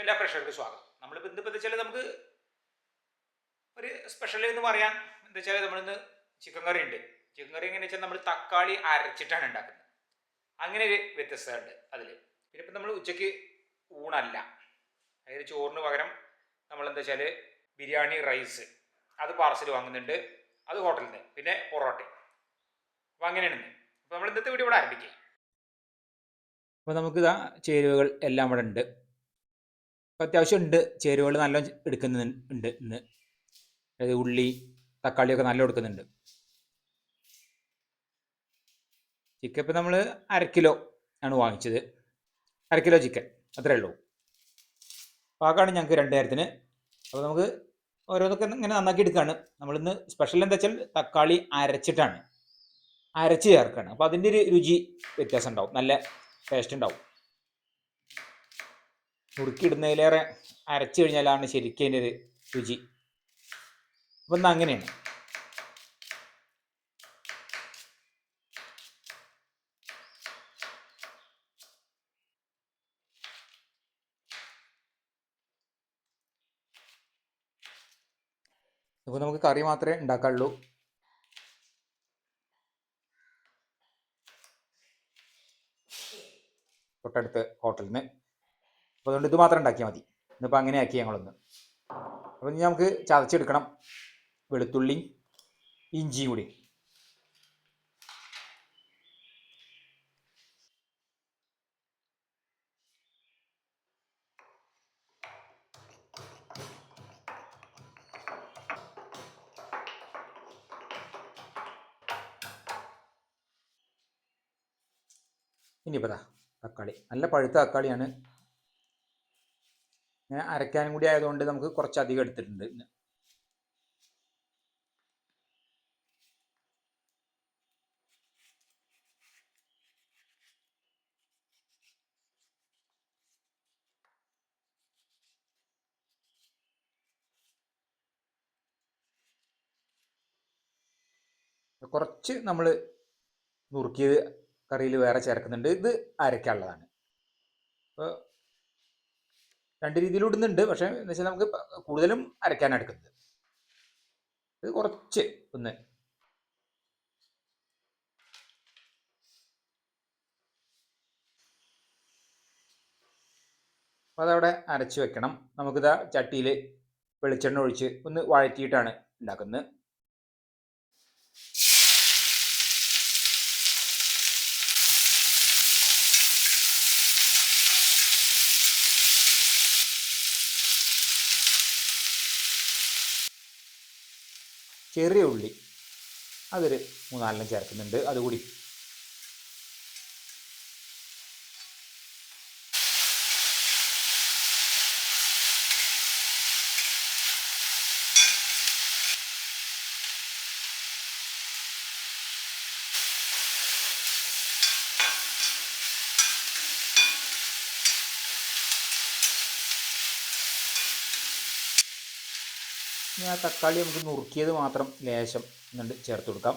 എല്ലാ പ്രേക്ഷകർക്കും സ്വാഗതം. നമ്മളിപ്പോൾ ഇന്നിപ്പോൾ എന്താ വെച്ചാൽ നമുക്ക് ഒരു സ്പെഷ്യൽ എന്ന് പറയാൻ എന്താ വെച്ചാൽ നമ്മളിന്ന് ചിക്കൻ കറി ഉണ്ട്. ചിക്കൻ കറി എങ്ങനെ വെച്ചാൽ നമ്മൾ തക്കാളി അരച്ചിട്ടാണ് ഉണ്ടാക്കുന്നത്. അങ്ങനെ ഒരു വ്യത്യസ്തത ഉണ്ട് അതിൽ. പിന്നെ ഇപ്പം നമ്മൾ ഉച്ചയ്ക്ക് ഊണല്ല, അതായത് ചോറിന് പകരം നമ്മൾ എന്താ വെച്ചാൽ ബിരിയാണി റൈസ് അത് പാർസൽ വാങ്ങുന്നുണ്ട്, അത് ഹോട്ടലിൽ നിന്ന്, പിന്നെ പൊറോട്ട. അപ്പോൾ അങ്ങനെയാണ് ഇന്ന്. അപ്പോൾ നമ്മൾ ഇന്നത്തെ വീഡിയോ ഇവിടെ ആരംഭിക്കുക. അപ്പോൾ നമുക്ക് ഇതാ ചേരുവകൾ എല്ലാം ഇവിടെ ഉണ്ട്. അപ്പോൾ അത്യാവശ്യം ഉണ്ട്, ചേരുവകൾ നല്ല എടുക്കുന്നുണ്ട് ഇന്ന്. അതായത് ഉള്ളി തക്കാളിയൊക്കെ നല്ല എടുക്കുന്നുണ്ട്. ചിക്കൻ ഇപ്പം നമ്മൾ 1/2 കിലോ ആണ് വാങ്ങിച്ചത്. 1/2 കിലോ ചിക്കൻ അത്രയേ ഉള്ളൂ. പാകമാണ് ഞങ്ങൾക്ക് 2 നേരത്തിന്. അപ്പോൾ നമുക്ക് ഓരോന്നൊക്കെ ഇങ്ങനെ നന്നാക്കി എടുക്കുകയാണ്. നമ്മളിന്ന് സ്പെഷ്യൽ എന്താ വെച്ചാൽ തക്കാളി അരച്ച് ചേർക്കുകയാണ്. അപ്പോൾ അതിൻ്റെ ഒരു രുചി വ്യത്യാസം ഉണ്ടാവും, നല്ല ടേസ്റ്റ് ഉണ്ടാവും. നുറുക്കിയിടുന്നതിലേറെ അരച്ച് കഴിഞ്ഞാലാണ് ശരിക്കും അതിൻ്റെ ഒരു രുചി. അപ്പം എന്നാൽ അങ്ങനെയാണ്. അപ്പോൾ നമുക്ക് കറി മാത്രമേ ഉണ്ടാക്കാനുള്ളൂ. തൊട്ടടുത്ത് ഹോട്ടലിൽ നിന്ന്. അപ്പോൾ അതുകൊണ്ട് ഇത് മാത്രം ഉണ്ടാക്കിയാൽ മതി. ഇന്നിപ്പോൾ അങ്ങനെ ആക്കി ഞങ്ങളൊന്ന്. അപ്പോൾ ഇനി നമുക്ക് ചതച്ചെടുക്കണം, വെളുത്തുള്ളി ഇഞ്ചിയും കൂടി. ഇനിയിപ്പോൾ തക്കാളി നല്ല പഴുത്ത തക്കാളിയാണ്. ഞാൻ അരയ്ക്കാനും കൂടി ആയതുകൊണ്ട് നമുക്ക് കുറച്ചധികം എടുത്തിട്ടുണ്ട്. കുറച്ച് നമ്മൾ നുറുക്കിയത് കറിയിൽ വേറെ ചേർക്കുന്നുണ്ട്. ഇത് അരയ്ക്കാനുള്ളതാണ്. അപ്പോൾ 2 രീതിയിലും ഇടുന്നുണ്ട്, പക്ഷേ എന്ന് വെച്ചാൽ നമുക്ക് കൂടുതലും അരയ്ക്കാനാണ് എടുക്കുന്നത്. ഇത് കുറച്ച് ഒന്ന് അപ്പോൾ അതവിടെ അരച്ച് വെക്കണം. നമുക്കിതാ ചട്ടിയിൽ വെളിച്ചെണ്ണ ഒഴിച്ച് ഒന്ന് വഴറ്റിയിട്ടാണ് ഉണ്ടാക്കുന്നത്. ചെറിയ ഉള്ളി അതൊരു 3-4 ചേർക്കുന്നുണ്ട്, അതുകൂടി. ഇനി ആ തക്കാളി നമുക്ക് നുറുക്കിയത് മാത്രം ലേശം എന്നിട്ട് ചേർത്ത് കൊടുക്കാം.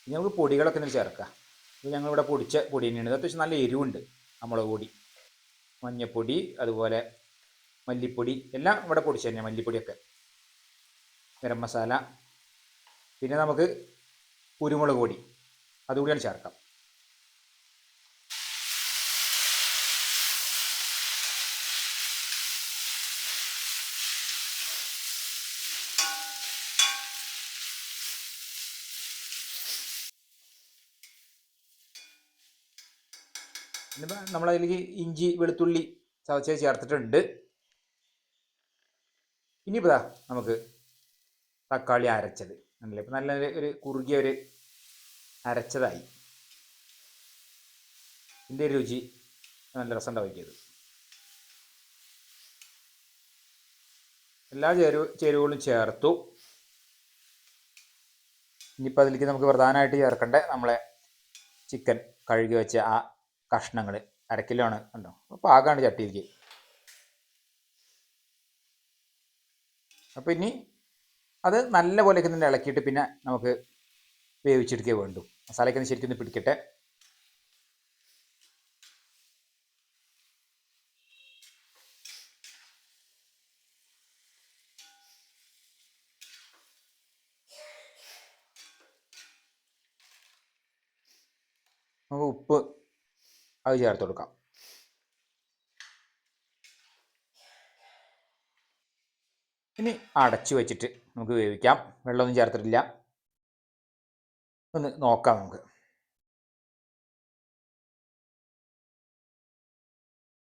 ഇനി നമുക്ക് പൊടികളൊക്കെ എന്നിട്ട് ചേർക്കാം. ഇത് ഞങ്ങളിവിടെ പൊടിച്ച പൊടി തന്നെയാണ്. ഇത് അത്യാവശ്യം നല്ല എരിവുണ്ട്. മുളക് പൊടി, മഞ്ഞൾപ്പൊടി, അതുപോലെ മല്ലിപ്പൊടി എല്ലാം ഇവിടെ പൊടിച്ച് തന്നെയാണ്. മല്ലിപ്പൊടിയൊക്കെ, ഗരം മസാല, പിന്നെ നമുക്ക് കുരുമുളക് പൊടി അതുകൂടിയാണ് ചേർക്കാം. ഇനിയിപ്പോൾ നമ്മളതിലേക്ക് ഇഞ്ചി വെളുത്തുള്ളി ചതച്ച് ചേർത്തിട്ടുണ്ട്. ഇനിയിപ്പോൾ നമുക്ക് തക്കാളി അരച്ചത് ആണല്ലേ. ഇപ്പം നല്ല ഒരു കുറുകിയ ഒരു അരച്ചതായി. ഇതിൻ്റെ രുചി നല്ല രസം ഉണ്ടാക്കിയത്. എല്ലാ ചേരുവകളും ചേർത്തു. ഇനിയിപ്പോൾ അതിലേക്ക് നമുക്ക് പ്രധാനമായിട്ട് ചേർക്കേണ്ട നമ്മളെ ചിക്കൻ കഴുകി വെച്ച ആ കഷ്ണങ്ങൾ 1/2 കിലോ ആണ്, കണ്ടോ. അപ്പോൾ പാകമാണ് ചട്ടിയിലേക്ക്. അപ്പോൾ ഇനി അത് നല്ല പോലെയൊക്കെ തന്നെ ഇളക്കിയിട്ട് പിന്നെ നമുക്ക് വേവിച്ചെടുക്കേ വേണ്ടു. മസാലയൊക്കെ ശരിക്കും ഒന്ന് പിടിക്കട്ടെ. നമുക്ക് ഉപ്പ് അത് ചേർത്ത് കൊടുക്കാം. ഇനി അടച്ചു വെച്ചിട്ട് നമുക്ക് വേവിക്കാം. വെള്ളമൊന്നും ചേർത്തിട്ടില്ല. ഒന്ന് നോക്കാം നമുക്ക്.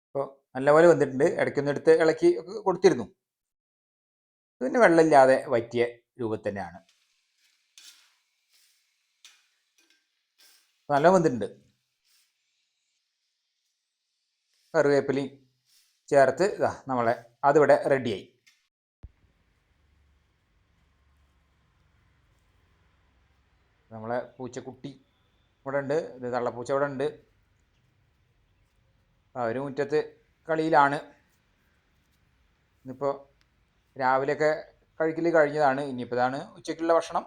അപ്പോൾ നല്ലപോലെ വന്നിട്ടുണ്ട്. ഇടയ്ക്കൊന്നും എടുത്ത് ഇളക്കി കൊടുത്തിരുന്നു. പിന്നെ വെള്ളമില്ലാതെ വറ്റിയ രൂപത്തിൽ തന്നെയാണ്. നല്ല വന്നിട്ടുണ്ട്. കറിവേപ്പിലയും ചേർത്ത് നമ്മളെ അതിവിടെ റെഡിയായി. നമ്മളെ പൂച്ചക്കുട്ടി ഇവിടെ ഉണ്ട്. ഇത് തള്ളപ്പൂച്ച ഇവിടെ ഉണ്ട്. അവർ മുറ്റത്ത് കളിയിലാണ്. ഇന്നിപ്പോൾ രാവിലെയൊക്കെ കഴിക്കൽ കഴിഞ്ഞതാണ്. ഇനിയിപ്പോൾ ഇതാണ് ഉച്ചയ്ക്കുള്ള ഭക്ഷണം.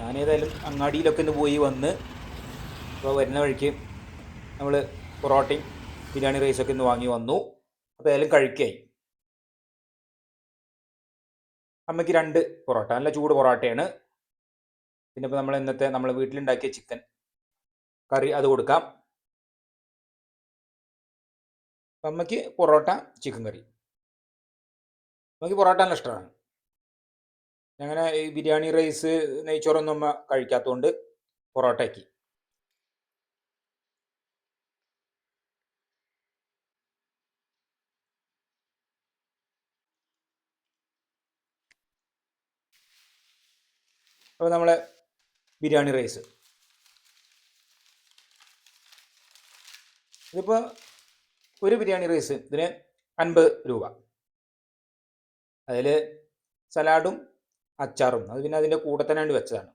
ഞാനേതായാലും അങ്ങാടിയിലൊക്കെ ഒന്ന് പോയി വന്ന് അപ്പോൾ വരുന്ന വഴിക്ക് നമ്മൾ പൊറോട്ടയും ബിരിയാണി റൈസൊക്കെ ഒന്ന് വാങ്ങി വന്നു. അപ്പോൾ ഏതായാലും കഴിക്കായി. അമ്മയ്ക്ക് 2 പൊറോട്ട, നല്ല ചൂട് പൊറോട്ടയാണ്. പിന്നെ ഇപ്പോൾ നമ്മൾ വീട്ടിലുണ്ടാക്കിയ ചിക്കൻ കറി അത് കൊടുക്കാം. അമ്മയ്ക്ക് പൊറോട്ട ചിക്കൻ കറി. അമ്മയ്ക്ക് പൊറോട്ട നല്ല ഇഷ്ടമാണ്. അങ്ങനെ ഈ ബിരിയാണി റൈസ് നെയ്ച്ചോറൊന്നും അമ്മ കഴിക്കാത്തതുകൊണ്ട് പൊറോട്ടയ്ക്ക്. അപ്പോൾ നമ്മളെ ബിരിയാണി റൈസ് ഇതിപ്പോൾ ഒരു ബിരിയാണി റൈസ് ഇതിന് 50 രൂപ. അതിൽ സലാഡും അച്ചാറും അത് പിന്നെ അതിൻ്റെ കൂടെ തന്നെ വേണ്ടി വെച്ചതാണ്.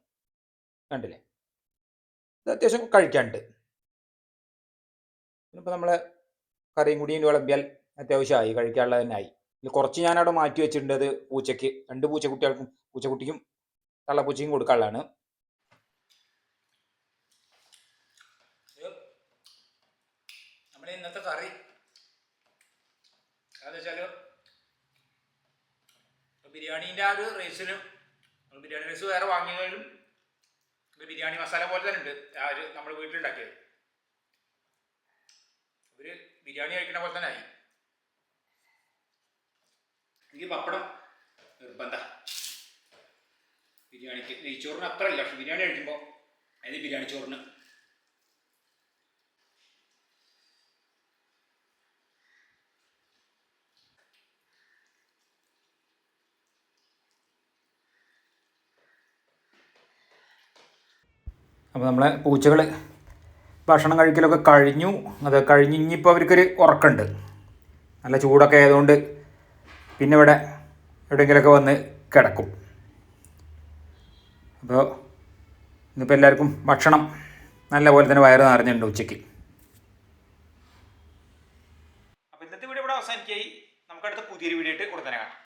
കണ്ടില്ലേ, ഇത് അത്യാവശ്യം കഴിക്കാനുണ്ട്. ഇപ്പോൾ നമ്മളെ കറിയും കൂടി വിളമ്പിയാൽ അത്യാവശ്യമായി, കഴിക്കാനുള്ളത് തന്നെ ആയി. ഇതിൽ കുറച്ച് ഞാനവിടെ മാറ്റി വെച്ചിട്ടുണ്ട്. അത് പൂച്ചയ്ക്ക്, 2 പൂച്ചക്കുട്ടികൾക്കും, പൂച്ചക്കുട്ടിക്കും തള്ളപ്പൂച്ചയ്ക്കും കൊടുക്കാനുള്ളതാണ്. നമ്മുടെ ഇന്നത്തെ കറി അതെന്ന് വെച്ചാൽ ബിരിയാണീൻ്റെ ആ ഒരു റൈസിനും, ബിരിയാണി റൈസ് വേറെ വാങ്ങിയതിലും ബിരിയാണി മസാല പോലെ തന്നെ ഉണ്ട് ആ ഒരു നമ്മൾ വീട്ടിലുണ്ടാക്കിയത്. ഒരു ബിരിയാണി കഴിക്കുന്ന പോലെ തന്നെ ആയി. എനിക്ക് പപ്പടം നിർബന്ധ. ബിരിയാണിക്ക്, നെയ്ച്ചോറിന് അത്ര ഇല്ല, പക്ഷെ ബിരിയാണി കഴിക്കുമ്പോൾ അതിന് ബിരിയാണി ചോറിന്. അപ്പോൾ നമ്മളെ പൂച്ചകൾ ഭക്ഷണം കഴിക്കലൊക്കെ കഴിഞ്ഞു. അത് കഴിഞ്ഞ് ഇനിയിപ്പോൾ അവർക്കൊരു ഉറക്കമുണ്ട്. നല്ല ചൂടൊക്കെ ആയതുകൊണ്ട് പിന്നെ ഇവിടെ എവിടെയെങ്കിലുമൊക്കെ വന്ന് കിടക്കും. അപ്പോൾ ഇന്നിപ്പോൾ എല്ലാവർക്കും ഭക്ഷണം നല്ല പോലെ തന്നെ വയറ് നിറഞ്ഞിട്ടുണ്ട് ഉച്ചയ്ക്ക്. അപ്പോൾ ഇന്നത്തെ വീഡിയോ ഇവിടെ അവസാനിക്കായി. നമുക്കടുത്ത പുതിയൊരു വീഡിയോ ആയിട്ട് ഉടനെ കാണാം.